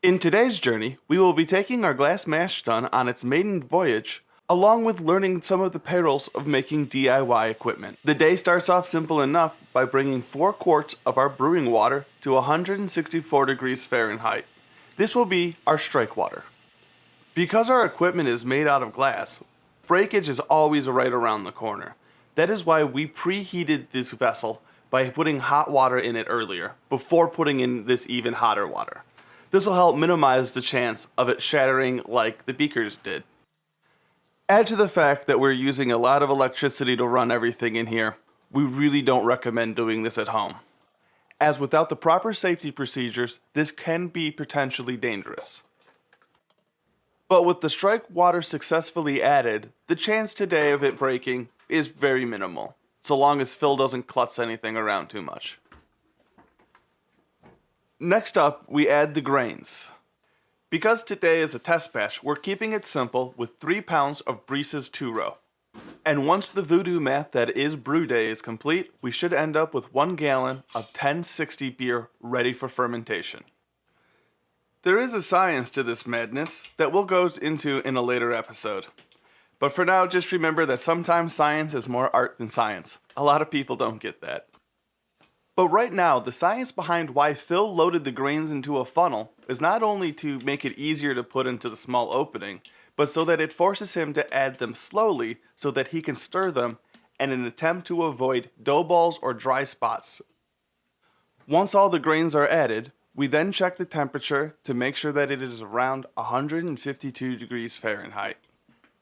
In today's journey, we will be taking our glass mash tun on its maiden voyage, along with learning some of the perils of making DIY equipment. The day starts off simple enough by bringing 4 quarts of our brewing water to 164 degrees Fahrenheit. This will be our strike water. Because our equipment is made out of glass, breakage is always right around the corner. That is why we preheated this vessel by putting hot water in it earlier, before putting in this even hotter water. This will help minimize the chance of it shattering like the beakers did. Add to the fact that we're using a lot of electricity to run everything in here, we really don't recommend doing this at home, as without the proper safety procedures, this can be potentially dangerous. But with the strike water successfully added, the chance today of it breaking is very minimal, so long as Phil doesn't klutz anything around too much. Next up, we add the grains. Because today is a test batch, we're keeping it simple with 3 pounds of Breeze's 2-row. And once the voodoo math that is brew day is complete, we should end up with 1 gallon of 1060 beer ready for fermentation. There is a science to this madness that we'll go into in a later episode. But for now, just remember that sometimes science is more art than science. A lot of people don't get that. But right now, the science behind why Phil loaded the grains into a funnel is not only to make it easier to put into the small opening, but so that it forces him to add them slowly so that he can stir them in an attempt to avoid dough balls or dry spots. Once all the grains are added, we then check the temperature to make sure that it is around 152 degrees Fahrenheit.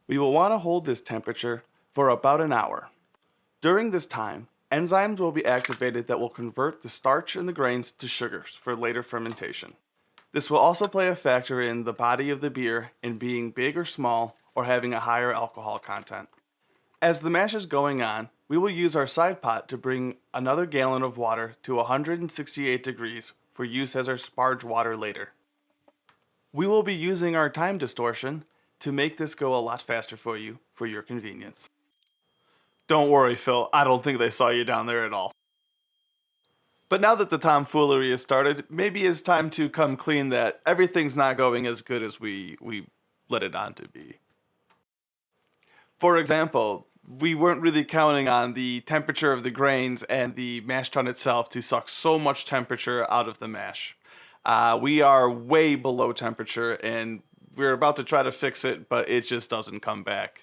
We will want to hold this temperature for about an hour. During this time, enzymes will be activated that will convert the starch in the grains to sugars for later fermentation. This will also play a factor in the body of the beer in being big or small or having a higher alcohol content. As the mash is going on, we will use our side pot to bring another gallon of water to 168 degrees for use as our sparge water later. We will be using our time distortion to make this go a lot faster for you for your convenience. Don't worry, Phil, I don't think they saw you down there at all. But now that the tomfoolery has started, maybe it's time to come clean that everything's not going as good as we let it on to be. For example, we weren't really counting on the temperature of the grains and the mash tun itself to suck so much temperature out of the mash. We are way below temperature and we're about to try to fix it, but it just doesn't come back.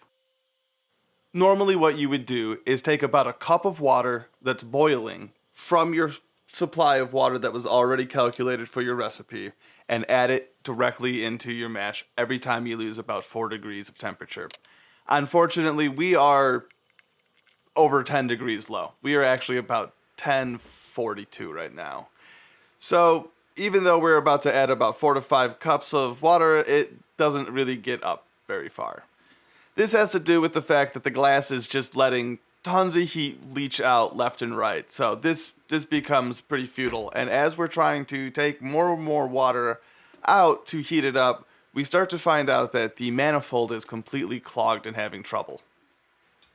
Normally what you would do is take about a cup of water that's boiling from your supply of water that was already calculated for your recipe and add it directly into your mash every time you lose about 4 degrees of temperature. Unfortunately, we are over 10 degrees low. We are actually about 1042 right now. So even though we're about to add about 4 to 5 cups of water, it doesn't really get up very far. This has to do with the fact that the glass is just letting tons of heat leach out left and right. So this becomes pretty futile. And as we're trying to take more and more water out to heat it up, we start to find out that the manifold is completely clogged and having trouble.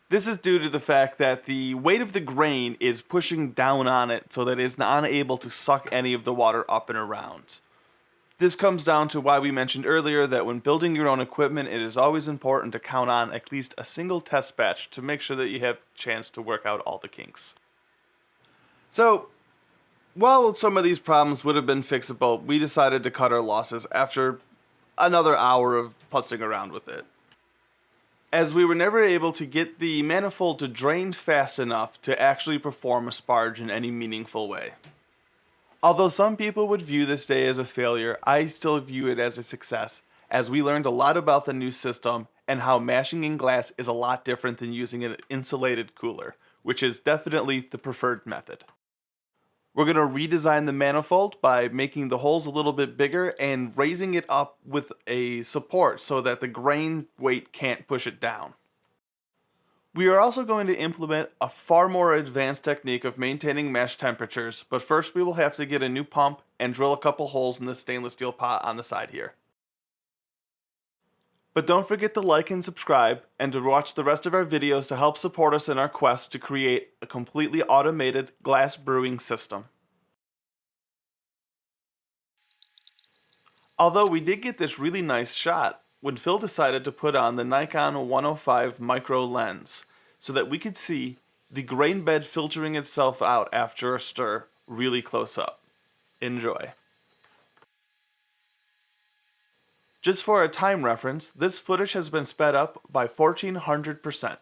This is due to the fact that the weight of the grain is pushing down on it so that it's not able to suck any of the water up and around. This comes down to why we mentioned earlier that when building your own equipment, it is always important to count on at least a single test batch to make sure that you have a chance to work out all the kinks. So, while some of these problems would have been fixable, we decided to cut our losses after another hour of putzing around with it, as we were never able to get the manifold to drain fast enough to actually perform a sparge in any meaningful way. Although some people would view this day as a failure, I still view it as a success, as we learned a lot about the new system and how mashing in glass is a lot different than using an insulated cooler, which is definitely the preferred method. We're going to redesign the manifold by making the holes a little bit bigger and raising it up with a support so that the grain weight can't push it down. We are also going to implement a far more advanced technique of maintaining mash temperatures, but first we will have to get a new pump and drill a couple holes in the stainless steel pot on the side here. But don't forget to like and subscribe, and to watch the rest of our videos to help support us in our quest to create a completely automated glass brewing system. Although we did get this really nice shot when Phil decided to put on the Nikon 105 micro lens so that we could see the grain bed filtering itself out after a stir really close up. Enjoy. Just for a time reference, this footage has been sped up by 1400%.